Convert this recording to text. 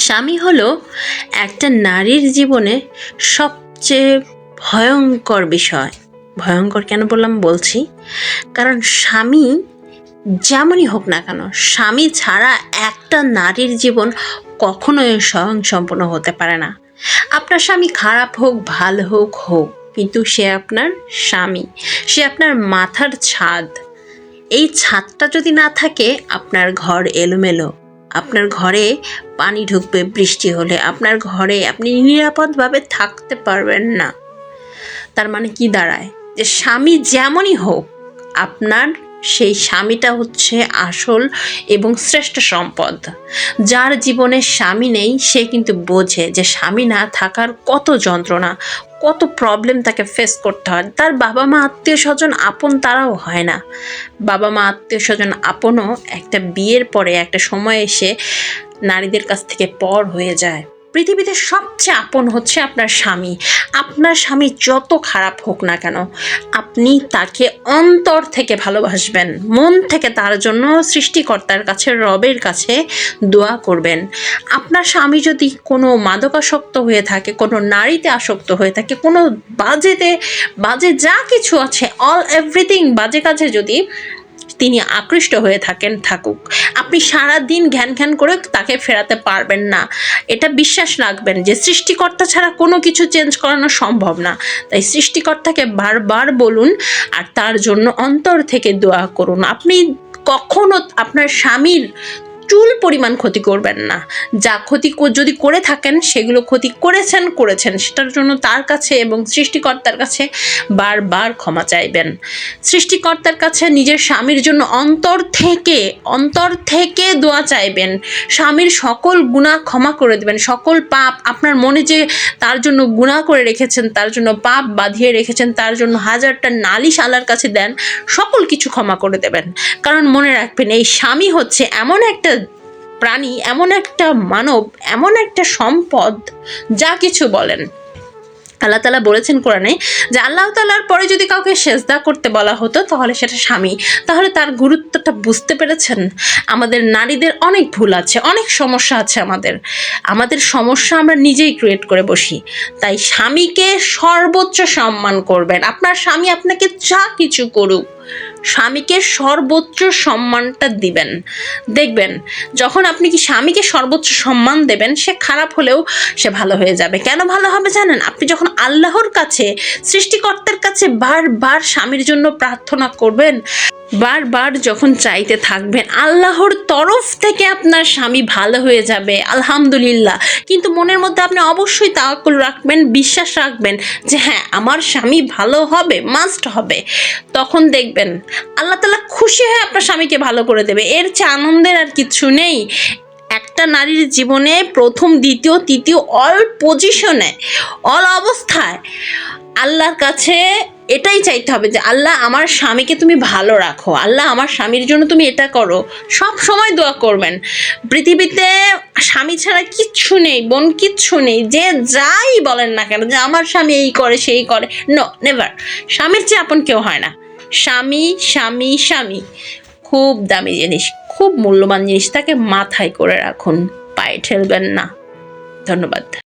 স্বামী হলো একটা নারীর জীবনে সবচেয়ে ভয়ঙ্কর বিষয়। ভয়ঙ্কর কেন বললাম বলছি, কারণ স্বামী যেমনই হোক না কেন, স্বামী ছাড়া একটা নারীর জীবন কখনোই স্বয়ংসম্পূর্ণ হতে পারে না। আপনার স্বামী খারাপ হোক ভালো হোক, কিন্তু সে আপনার স্বামী, সে আপনার মাথার ছাদ। এই ছাদটা যদি না থাকে, আপনার ঘর এলোমেলো, আপনার ঘরে পানি ঢুকবে বৃষ্টি হলে, আপনার ঘরে আপনি নিরাপদভাবে থাকতে পারবেন না। তার মানে কি দাঁড়ায়, যে স্বামী যেমনই হোক, আপনার সেই স্বামীটা হচ্ছে আসল এবং শ্রেষ্ঠ সম্পদ। যার জীবনে স্বামী নেই সে কিন্তু বোঝে যে স্বামী না থাকার কত যন্ত্রণা, কত প্রবলেম তাকে ফেস করতে হয়। তার বাবা মা আত্মীয় স্বজন আপন তারাও হয় না। বাবা মা আত্মীয় স্বজন আপনও একটা বিয়ের পরে একটা সময় এসে নারীদের কাছ থেকে পর হয়ে যায়। পৃথিবীতে সবচেয়ে আপন হচ্ছে আপনার স্বামী। আপনার স্বামী যত খারাপ হোক না কেন, আপনি তাকে অন্তর থেকে ভালোবাসবেন, মন থেকে তার জন্য সৃষ্টিকর্তার কাছে, রবের কাছে দোয়া করবেন। আপনার স্বামী যদি কোনো মাদকাসক্ত হয়ে থাকে, কোনো নারীতে আসক্ত হয়ে থাকে, কোনো বাজে যা কিছু আছে, এভরিথিং বাজে কাজে যদি তিনি আকৃষ্ট হয়ে থাকুক, আপনি সারা দিন ঘ্যান করে তাকে ফেরাতে পারবেন না। এটা বিশ্বাস রাখবেন যে সৃষ্টিকর্তা ছাড়া কোনো কিছু চেঞ্জ করানো সম্ভব না। তাই সৃষ্টিকর্তাকে বারবার বলুন আর তার জন্য অন্তর থেকে দোয়া করুন। আপনি কখনো আপনার স্বামীর চুল পরিমাণ ক্ষতি করবেন না। যা ক্ষতি যদি করে থাকেন, সেগুলো ক্ষতি করেছেন, সেটার জন্য তার কাছে এবং সৃষ্টিকর্তার কাছে বারবার ক্ষমা চাইবেন। সৃষ্টিকর্তার কাছে নিজের স্বামীর জন্য অন্তর থেকে দোয়া চাইবেন। স্বামীর সকল গুনাহ ক্ষমা করে দেবেন, সকল পাপ, আপনার মনে যে তার জন্য গুনাহ করে রেখেছেন, তার জন্য পাপ বাঁধিয়ে রেখেছেন, তার জন্য হাজারটা নালিশ আল্লাহর কাছে দেন, সকল কিছু ক্ষমা করে দেবেন। কারণ মনে রাখবেন, এই স্বামী হচ্ছে এমন একটা প্রাণী, এমন একটা মানব, এমন একটা সম্পদ, যা কিছু বলেন। আল্লাহ তাআলা বলেছেন কোরআনে যে আল্লাহ তাআলার পরে যদি কাউকে সেজদা করতে বলা হতো তাহলে সেটা স্বামী। তাহলে তার গুরুত্বটা বুঝতে পেরেছেন? আমাদের নারীদের অনেক ভুল আছে, অনেক সমস্যা আছে। আমাদের সমস্যা আমরা নিজেই ক্রিয়েট করে বসি। তাই স্বামীকে সর্বোচ্চ সম্মান করবেন। আপনার স্বামী আপনাকে যা কিছু করুক, স্বামীকে সর্বোচ্চ সম্মানটা দিবেন। দেখবেন যখন আপনি কি স্বামীকে সর্বোচ্চ সম্মান দেবেন, সে খারাপ হলেও সে ভালো হয়ে যাবে। কেন ভালো হবে জানেন? আপনি যখন আল্লাহর কাছে, সৃষ্টিকর্তার কাছে বারবার স্বামীর জন্য প্রার্থনা করবেন, বারবার যখন চাইতে থাকবেন, আল্লাহর তরফ থেকে আপনার স্বামী ভালো হয়ে যাবে, আলহামদুলিল্লাহ। কিন্তু মনের মধ্যে আপনি অবশ্যই তাওয়াক্কুল রাখবেন, বিশ্বাস রাখবেন যে হ্যাঁ, আমার স্বামী ভালো হবে, মাস্ট হবে। তখন দেখবেন আল্লাহ তাআলা খুশি হয়ে আপনার স্বামীকে ভালো করে দেবে। এর চেয়ে আনন্দের আর কিছু নেই। একটা নারীর জীবনে প্রথম, দ্বিতীয়, তৃতীয়, অল পজিশনে, অল অবস্থায় আল্লাহর কাছে এটাই চাইতে হবে যে আল্লাহ, আমার স্বামীকে তুমি ভালো রাখো, আল্লাহ আমার স্বামীর জন্য তুমি এটা করো। সব সময় দোয়া করবেন। পৃথিবীতে স্বামী ছাড়া কিচ্ছু নেই বোন, কিচ্ছু নেই। যে যাই বলেন না কেন, যে আমার স্বামী এই করে সেই করে, নো, নেভার। স্বামীর চেয়ে আপন কেউ হয় না। স্বামী খুব দামি জিনিস, খুব মূল্যবান জিনিস। তাকে মাথায় করে রাখুন, পায়ে ঠেলবেন না। ধন্যবাদ।